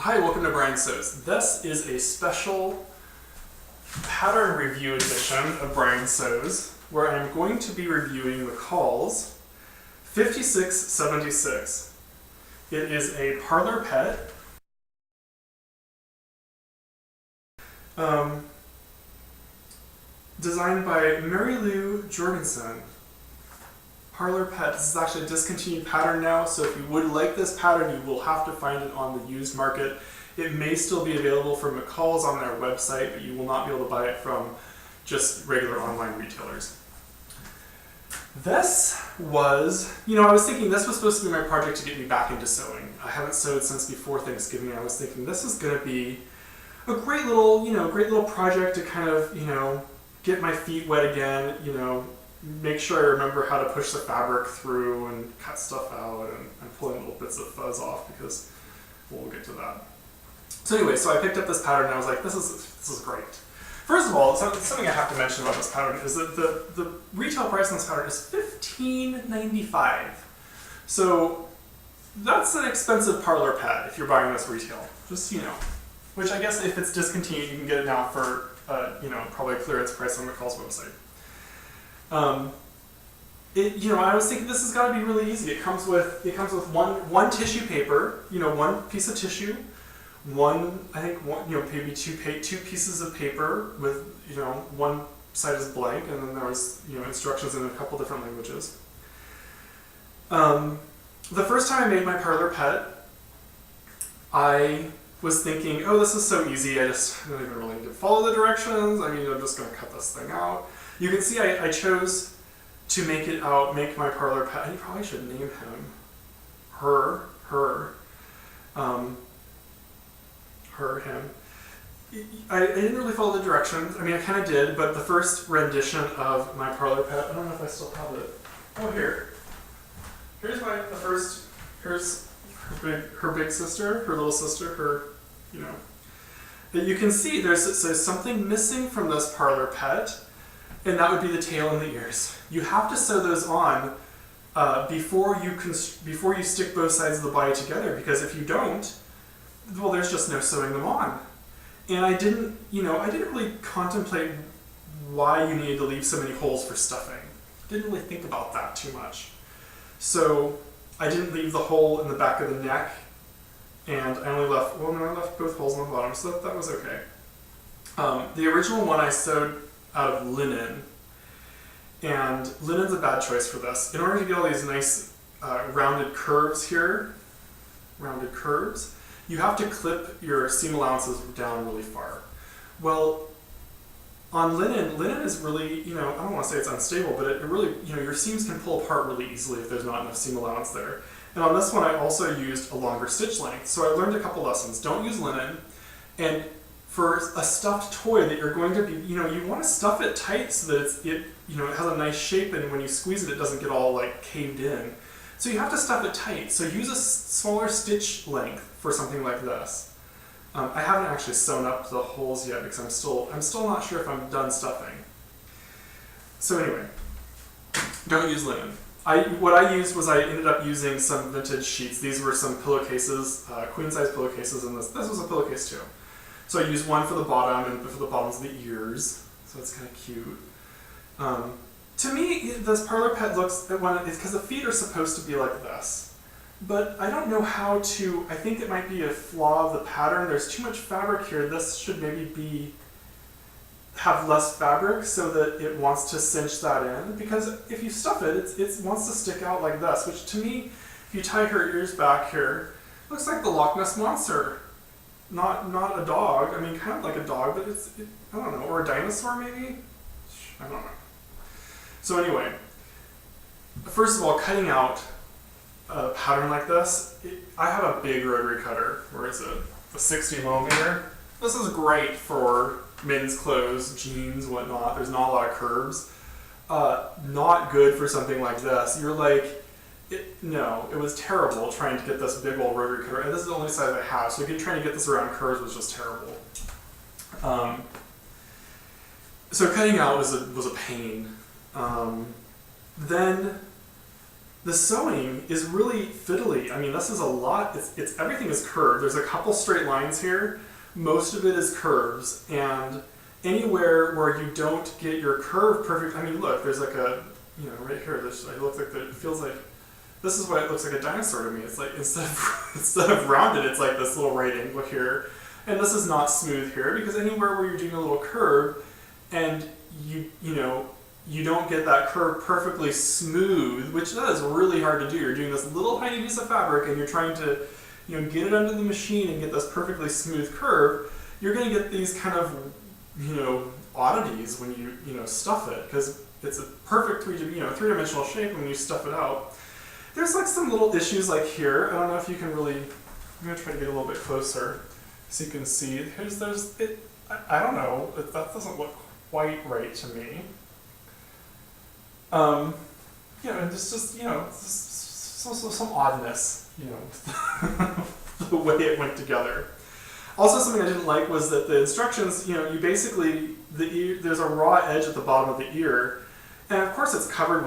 Hi, welcome to Brian Sews. This is a special pattern review edition of Brian Sews, where I'm going to be reviewing McCall's M5676. It is a Parlor Pet. Designed by Mary Lou Jorgensen. Parlor Pet. This is actually a discontinued pattern now, so if you would like this pattern, you will have to find it on the used market. It may still be available from McCall's on their website, but you will not be able to buy it from just regular online retailers. This was, I was thinking this was supposed to be my project to get me back into sewing. I haven't sewed since before Thanksgiving. I was thinking this is going to be a great little project to kind of, get my feet wet again, make sure I remember how to push the fabric through and cut stuff out and pulling little bits of fuzz off because we'll get to that. So anyway, so I picked up this pattern and I was like, this is great. First of all, something I have to mention about this pattern is that the retail price on this pattern is $15.95. So that's an expensive Parlor Pet if you're buying this retail, just which I guess if it's discontinued, you can get it now for probably a clearance price on McCall's website. I was thinking this has got to be really easy. It comes with one tissue paper, one piece of tissue, maybe two pieces of paper with one side is blank, and then there was instructions in a couple different languages. The first time I made my Parlor Pet, I was thinking, oh, this is so easy. I don't even really need to follow the directions. I'm just going to cut this thing out. You can see I chose to make my Parlor Pet, and you probably should name him, him. I didn't really follow the directions. I kind of did, but the first rendition of my Parlor Pet, I don't know if I still have it. Oh, here's her big sister, her little sister, You can see there's something missing from this Parlor Pet, and that would be the tail and the ears. You have to sew those on before you stick both sides of the body together, because if you don't, well, there's just no sewing them on. And I didn't really contemplate why you needed to leave so many holes for stuffing. Didn't really think about that too much. So I didn't leave the hole in the back of the neck, and I left both holes on the bottom, so that was okay. The original one I sewed out of linen, and linen's a bad choice for this. In order to get all these nice rounded curves, you have to clip your seam allowances down really far. Well, on linen is really, I don't want to say it's unstable, but it really, your seams can pull apart really easily if there's not enough seam allowance there. And on this one, I also used a longer stitch length. So I learned a couple lessons. Don't use linen. And for a stuffed toy that you're going to be, you want to stuff it tight so that it has a nice shape, and when you squeeze it, it doesn't get all caved in. So you have to stuff it tight. So use a smaller stitch length for something like this. I haven't actually sewn up the holes yet because I'm still not sure if I'm done stuffing. So anyway, don't use linen. What I used was I ended up using some vintage sheets. These were some pillowcases, queen size pillowcases, and this was a pillowcase too. So I used one for the bottom and for the bottoms of the ears. So it's kind of cute. To me, this Parlor Pet looks, because the feet are supposed to be like this. But I don't know how to, I think it might be a flaw of the pattern. There's too much fabric here. This should maybe have less fabric so that it wants to cinch that in. Because if you stuff it, it wants to stick out like this, which to me, if you tie her ears back here, looks like the Loch Ness Monster. Not a dog. Kind of like a dog, but I don't know, or a dinosaur maybe? I don't know. So anyway, first of all, cutting out a pattern like this, I have a big rotary cutter. Where is it? A 60 millimeter. This is great for men's clothes, jeans, whatnot. There's not a lot of curves. Not good for something like this. You're like, it was terrible trying to get this big old rotary cutter. And this is the only size I have, so trying to get this around curves was just terrible. So cutting out was a pain. Then the sewing is really fiddly. I mean, this is a lot. It's everything is curved. There's a couple straight lines here. Most of it is curves, and anywhere where you don't get your curve perfect, I mean, look, there's like a, you know, right here, it looks like it feels like, this is why it looks like a dinosaur to me. It's like, instead of rounded, it's like this little right angle here. And this is not smooth here, because anywhere where you're doing a little curve, and you don't get that curve perfectly smooth, which that is really hard to do. You're doing this little tiny piece of fabric, and you're trying to, you know, get it under the machine and get this perfectly smooth curve. You're going to get these kind of, you know, oddities when you know, stuff it, because it's a perfect three-dimensional shape when you stuff it out. There's like some little issues like here. I don't know if you can really, I'm going to try to get a little bit closer so you can see. I don't know, that doesn't look quite right to me. You know, and just you know, some oddness, you know, the way it went together. Also, something I didn't like was that the instructions, you know, you basically, there's a raw edge at the bottom of the ear, and of course it's covered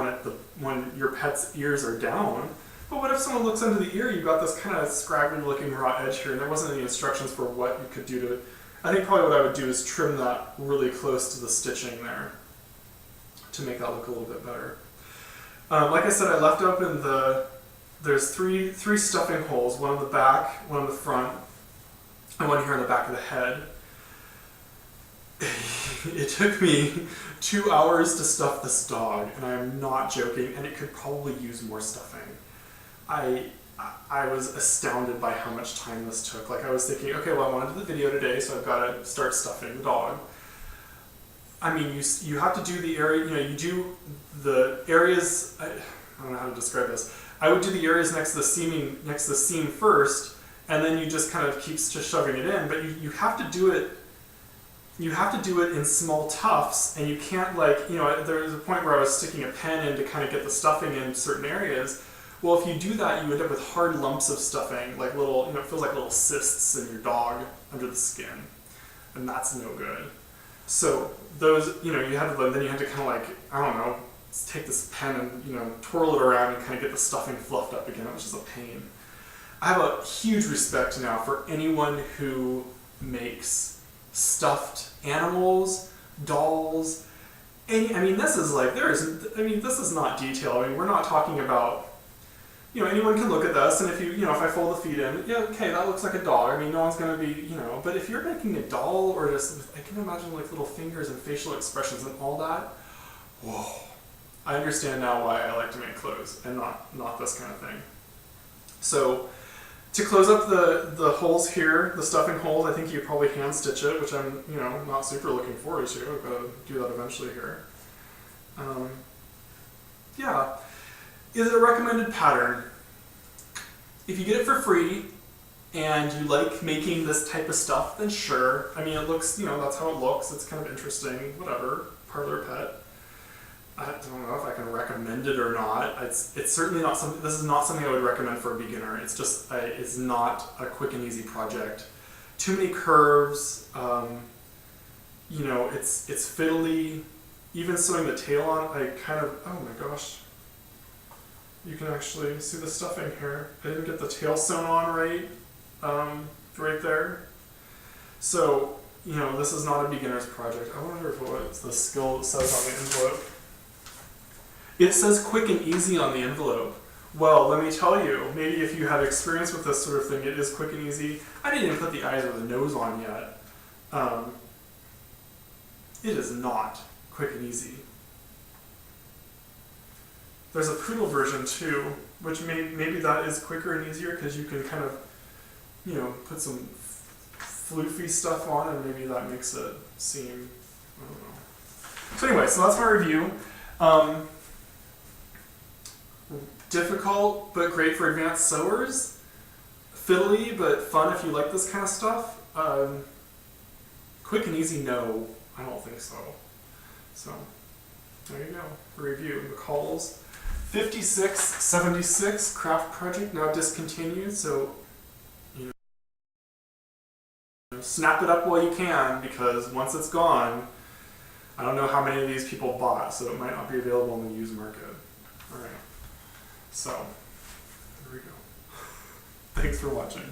when your pet's ears are down, but what if someone looks under the ear, you've got this kind of scraggly looking raw edge here, and there wasn't any instructions for what you could do to it. I think probably what I would do is trim that really close to the stitching there to make that look a little bit better. Like I said, I left open there's three stuffing holes, one on the back, one on the front, and one here on the back of the head. It took me 2 hours to stuff this dog, and I'm not joking, and it could probably use more stuffing. I was astounded by how much time this took. Like, I was thinking, okay, well, I want to do the video today, so I've got to start stuffing the dog. I mean, you have to do the area, you know, you do the areas, I don't know how to describe this. I would do the areas next to the seam first, and then you just kind of keep just shoving it in, but you have to do it, in small tufts, and you can't, like, you know, there was a point where I was sticking a pen in to kind of get the stuffing in certain areas. Well, if you do that, you end up with hard lumps of stuffing, like little, you know, it feels like little cysts in your dog under the skin, and that's no good. So those, you know, then you had to kind of, like, I don't know, take this pen and, you know, twirl it around and kind of get the stuffing fluffed up again, which is a pain. I have a huge respect now for anyone who makes stuffed animals, dolls. I mean, this is like, this is not detail. I mean, we're not talking about, you know, anyone can look at this, and if if I fold the feet in, yeah, okay, that looks like a dog. I mean, no one's going to be, you know, but if you're making a doll, or just, I can imagine like little fingers and facial expressions and all that, whoa. I understand now why I like to make clothes and not this kind of thing. So, to close up the holes here, the stuffing holes, I think you probably hand stitch it, which I'm, you know, not super looking forward to. I've got to do that eventually here. Yeah. Is it a recommended pattern? If you get it for free and you like making this type of stuff, then sure. I mean, it looks, you know, that's how it looks. It's kind of interesting, whatever. Parlor Pet. I don't know if I can recommend it or not. It's certainly not something, this is not something I would recommend for a beginner. It's just, it's not a quick and easy project. Too many curves, you know, it's fiddly. Even sewing the tail on, oh my gosh. You can actually see the stuffing here. I didn't get the tail sewn on right, right there. So, you know, this is not a beginner's project. I wonder if what the skill says on the envelope. It says quick and easy on the envelope. Well, let me tell you, maybe if you have experience with this sort of thing, it is quick and easy. I didn't even put the eyes or the nose on yet. It is not quick and easy. There's a poodle version too, which maybe that is quicker and easier because you can kind of, you know, put some floofy stuff on, and maybe that makes it seem, I don't know. So anyway, so that's my review. Difficult, but great for advanced sewers. Fiddly, but fun if you like this kind of stuff. Quick and easy, no, I don't think so. So, there you go, a review. McCall's M5676 craft project, now discontinued, so, you know, snap it up while you can, because once it's gone, I don't know how many of these people bought, so it might not be available in the used market. Alright. So, there we go. Thanks for watching.